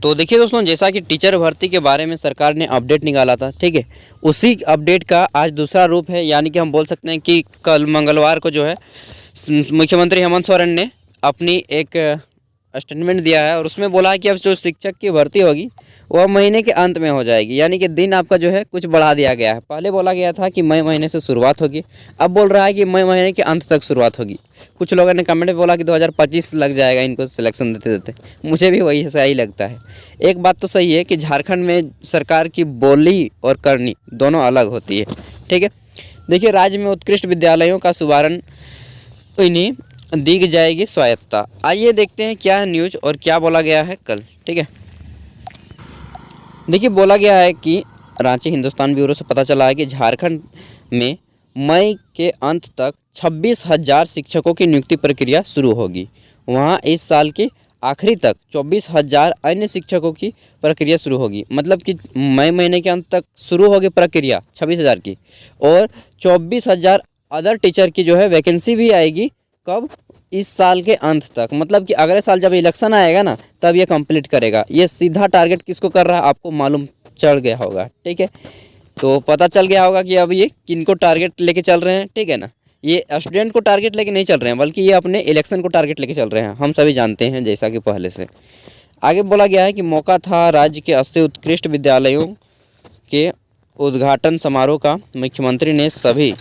तो देखिए दोस्तों, जैसा कि टीचर भर्ती के बारे में सरकार ने अपडेट निकाला था, ठीक है, उसी अपडेट का आज दूसरा रूप है। यानी कि हम बोल सकते हैं कि कल मंगलवार को जो है मुख्यमंत्री हेमंत सोरेन ने अपनी एक स्टेटमेंट दिया है और उसमें बोला है कि अब जो शिक्षक की भर्ती होगी वह महीने के अंत में हो जाएगी। यानी कि दिन आपका जो है कुछ बढ़ा दिया गया है। पहले बोला गया था कि मई महीने से शुरुआत होगी, अब बोल रहा है कि मई महीने के अंत तक शुरुआत होगी। कुछ लोगों ने कमेंट में बोला कि 2025 लग जाएगा इनको सिलेक्शन देते देते। मुझे भी वही सही लगता है। एक बात तो सही है कि झारखंड में सरकार की बोली और करनी दोनों अलग होती है, ठीक है। देखिए, राज्य में उत्कृष्ट विद्यालयों का शुभारंभ इन्हीं दी जाएगी स्वायत्तता। आइए देखते हैं क्या है न्यूज़ और क्या बोला गया है कल, ठीक है। देखिए, बोला गया है कि रांची हिंदुस्तान ब्यूरो से पता चला है कि झारखंड में मई के अंत तक 26,000 शिक्षकों की नियुक्ति प्रक्रिया शुरू होगी। वहाँ इस साल के आखिरी तक 24,000 अन्य शिक्षकों की प्रक्रिया शुरू होगी। मतलब कि मई महीने के अंत तक शुरू होगी प्रक्रिया 26,000 की, और 24,000 अदर टीचर की जो है वैकेंसी भी आएगी। कब? इस साल के अंत तक। मतलब कि अगले साल जब इलेक्शन आएगा ना, तब ये कंप्लीट करेगा। ये सीधा टारगेट किसको कर रहा है आपको मालूम चढ़ गया होगा, ठीक है। तो पता चल गया होगा कि अब ये किनको टारगेट लेके चल रहे हैं, ठीक है ना। ये स्टूडेंट को टारगेट लेके नहीं चल रहे हैं, बल्कि ये अपने इलेक्शन को टारगेट लेके चल रहे हैं। हम सभी जानते हैं, जैसा कि पहले से आगे बोला गया है कि मौका था राज्य के 80 उत्कृष्ट विद्यालयों के उद्घाटन समारोह का। मुख्यमंत्री ने सभी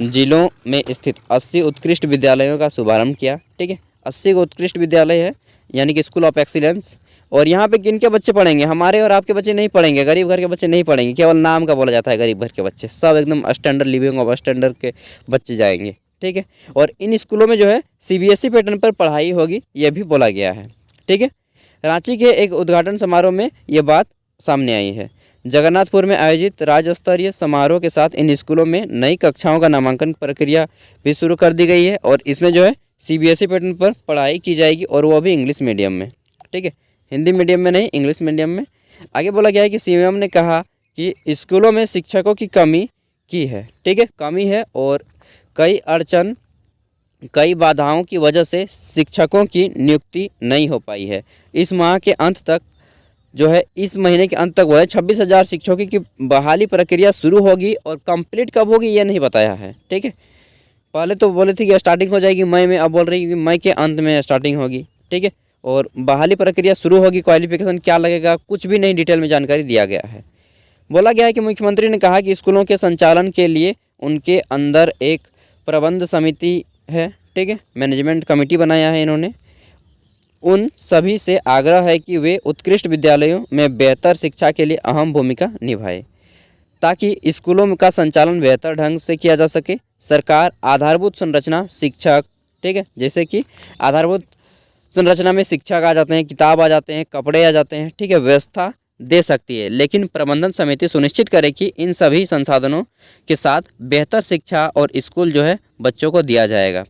जिलों में स्थित 80 उत्कृष्ट विद्यालयों का शुभारंभ किया, ठीक है। 80 उत्कृष्ट विद्यालय है, यानी कि स्कूल ऑफ एक्सीलेंस। और यहाँ पे किन के बच्चे पढ़ेंगे? हमारे और आपके बच्चे नहीं पढ़ेंगे, गरीब घर के बच्चे नहीं पढ़ेंगे। केवल नाम का बोला जाता है गरीब घर के बच्चे, सब एकदम स्टैंडर्ड लिविंग ऑफ स्टैंडर्ड के बच्चे जाएंगे, ठीक है। और इन स्कूलों में जो है CBSE पैटर्न पर पढ़ाई होगी, यह भी बोला गया है, ठीक है। रांची के एक उद्घाटन समारोह में ये बात सामने आई है। जगन्नाथपुर में आयोजित राज्य स्तरीय समारोह के साथ इन स्कूलों में नई कक्षाओं का नामांकन प्रक्रिया भी शुरू कर दी गई है। और इसमें जो है CBSE पैटर्न पर पढ़ाई की जाएगी, और वह भी इंग्लिश मीडियम में, ठीक है। हिंदी मीडियम में नहीं, इंग्लिश मीडियम में। आगे बोला गया है कि CM ने कहा कि स्कूलों में शिक्षकों की कमी की है, ठीक है, कमी है, और कई बाधाओं की वजह से शिक्षकों की नियुक्ति नहीं हो पाई है। इस माह के अंत तक जो है, इस महीने के अंत तक वो है 26,000 शिक्षकों की बहाली प्रक्रिया शुरू होगी, और कंप्लीट कब होगी ये नहीं बताया है, ठीक है। पहले तो बोले थे कि स्टार्टिंग हो जाएगी मई में, अब बोल रही है कि मई के अंत में स्टार्टिंग होगी, ठीक है। और बहाली प्रक्रिया शुरू होगी, क्वालिफिकेशन क्या लगेगा कुछ भी नहीं डिटेल में जानकारी दिया गया है। बोला गया है कि मुख्यमंत्री ने कहा कि स्कूलों के संचालन के लिए उनके अंदर एक प्रबंध समिति है, ठीक है, मैनेजमेंट कमेटी बनाया है इन्होंने। उन सभी से आग्रह है कि वे उत्कृष्ट विद्यालयों में बेहतर शिक्षा के लिए अहम भूमिका निभाए, ताकि स्कूलों का संचालन बेहतर ढंग से किया जा सके। सरकार आधारभूत संरचना, शिक्षक, ठीक है, जैसे कि आधारभूत संरचना में शिक्षक आ जाते हैं, किताब आ जाते हैं, कपड़े आ जाते हैं, ठीक है, व्यवस्था दे सकती है। लेकिन प्रबंधन समिति सुनिश्चित करे कि इन सभी संसाधनों के साथ बेहतर शिक्षा और स्कूल जो है बच्चों को दिया जाएगा,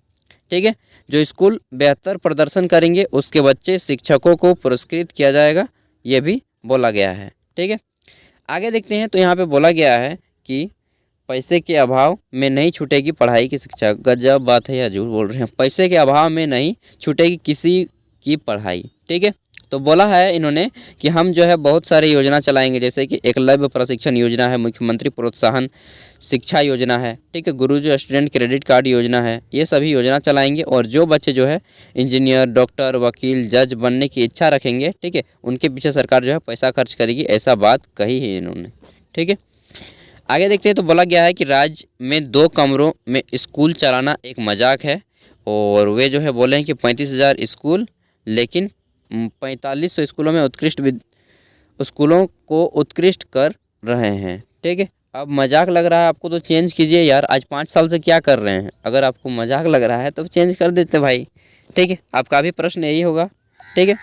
ठीक है। जो स्कूल बेहतर प्रदर्शन करेंगे उसके बच्चे शिक्षकों को पुरस्कृत किया जाएगा, ये भी बोला गया है, ठीक है। आगे देखते हैं, तो यहाँ पे बोला गया है कि पैसे के अभाव में नहीं छूटेगी पढ़ाई की शिक्षा। गजब बात है या झूठ बोल रहे हैं? पैसे के अभाव में नहीं छूटेगी किसी की पढ़ाई, ठीक है। तो बोला है इन्होंने कि हम जो है बहुत सारे योजना चलाएंगे, जैसे कि एकलव्य प्रशिक्षण योजना है, मुख्यमंत्री प्रोत्साहन शिक्षा योजना है, ठीक है, गुरुजी स्टूडेंट क्रेडिट कार्ड योजना है। ये सभी योजना चलाएंगे, और जो बच्चे जो है इंजीनियर, डॉक्टर, वकील, जज बनने की इच्छा रखेंगे, ठीक है, उनके पीछे सरकार जो है पैसा खर्च करेगी, ऐसा बात कही है इन्होंने, ठीक है। आगे देखते हैं, तो बोला गया है कि राज्य में 2 कमरों में स्कूल चलाना एक मजाक है। और वे जो है बोले हैं कि 35,000 स्कूल, लेकिन 4500 स्कूलों में स्कूलों को उत्कृष्ट कर रहे हैं, ठीक है। अब मजाक लग रहा है आपको तो चेंज कीजिए यार, आज 5 साल से क्या कर रहे हैं? अगर आपको मजाक लग रहा है तो चेंज कर देते भाई, ठीक है। आपका भी प्रश्न यही होगा, ठीक है।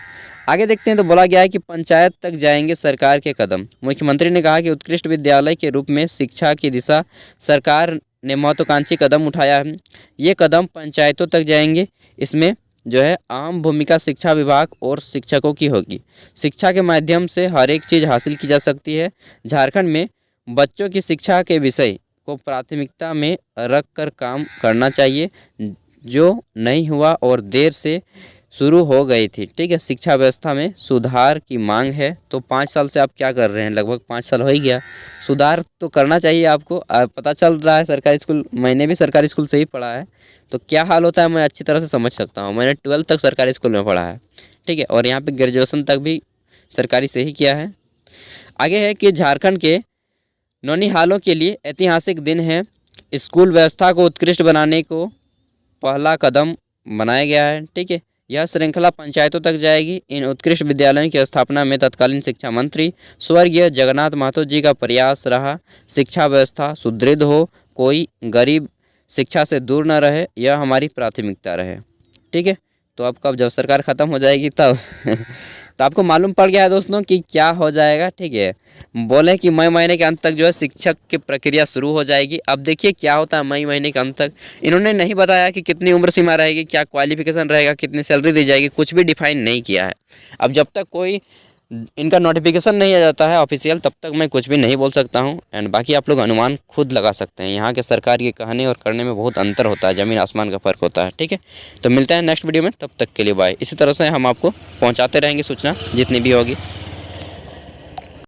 आगे देखते हैं, तो बोला गया है कि पंचायत तक जाएंगे सरकार के कदम। मुख्यमंत्री ने कहा कि उत्कृष्ट विद्यालय के रूप में शिक्षा की दिशा सरकार ने महत्वाकांक्षी कदम उठाया है। ये कदम पंचायतों तक जाएंगे। इसमें जो है अहम भूमिका शिक्षा विभाग और शिक्षकों की होगी। शिक्षा के माध्यम से हर एक चीज़ हासिल की जा सकती है। झारखंड में बच्चों की शिक्षा के विषय को प्राथमिकता में रख कर काम करना चाहिए। जो नहीं हुआ और देर से शुरू हो गई थी। ठीक है, शिक्षा व्यवस्था में सुधार की मांग है। तो 5 साल से आप क्या कर रहे हैं, लगभग 5 साल हो ही गया, सुधार तो करना चाहिए आपको। पता चल रहा है सरकारी स्कूल, मैंने भी सरकारी स्कूल से ही पढ़ा है, तो क्या हाल होता है मैं अच्छी तरह से समझ सकता हूँ। मैंने 12th तक सरकारी स्कूल में पढ़ा है, ठीक है, और यहाँ पे ग्रेजुएशन तक भी सरकारी से ही किया है। आगे है कि झारखंड के नौनिहालों के लिए ऐतिहासिक दिन है। स्कूल व्यवस्था को उत्कृष्ट बनाने को पहला कदम बनाया गया है। ठीक है, यह श्रृंखला पंचायतों तक जाएगी। इन उत्कृष्ट विद्यालयों की स्थापना में तत्कालीन शिक्षा मंत्री स्वर्गीय जगन्नाथ महतो जी का प्रयास रहा। शिक्षा व्यवस्था सुदृढ़ हो, कोई गरीब शिक्षा से दूर न रहे, यह हमारी प्राथमिकता रहे। ठीक है, तो आपका जब सरकार ख़त्म हो जाएगी तब तो आपको मालूम पड़ गया है दोस्तों कि क्या हो जाएगा। ठीक है, बोले कि मई महीने के अंत तक जो है शिक्षक की प्रक्रिया शुरू हो जाएगी। अब देखिए क्या होता है मई महीने के अंत तक। इन्होंने नहीं बताया कि कितनी उम्र सीमा रहेगी, क्या क्वालिफिकेशन रहेगा, कितनी सैलरी दी जाएगी, कुछ भी डिफाइन नहीं किया है। अब जब तक कोई इनका नोटिफिकेशन नहीं आ जाता है ऑफिशियल, तब तक मैं कुछ भी नहीं बोल सकता हूँ। एंड बाकी आप लोग अनुमान खुद लगा सकते हैं। यहाँ के सरकार के कहने और करने में बहुत अंतर होता है, ज़मीन आसमान का फ़र्क होता है। ठीक है, तो मिलते हैं नेक्स्ट वीडियो में, तब तक के लिए बाय। इसी तरह से हम आपको पहुँचाते रहेंगे सूचना जितनी भी होगी।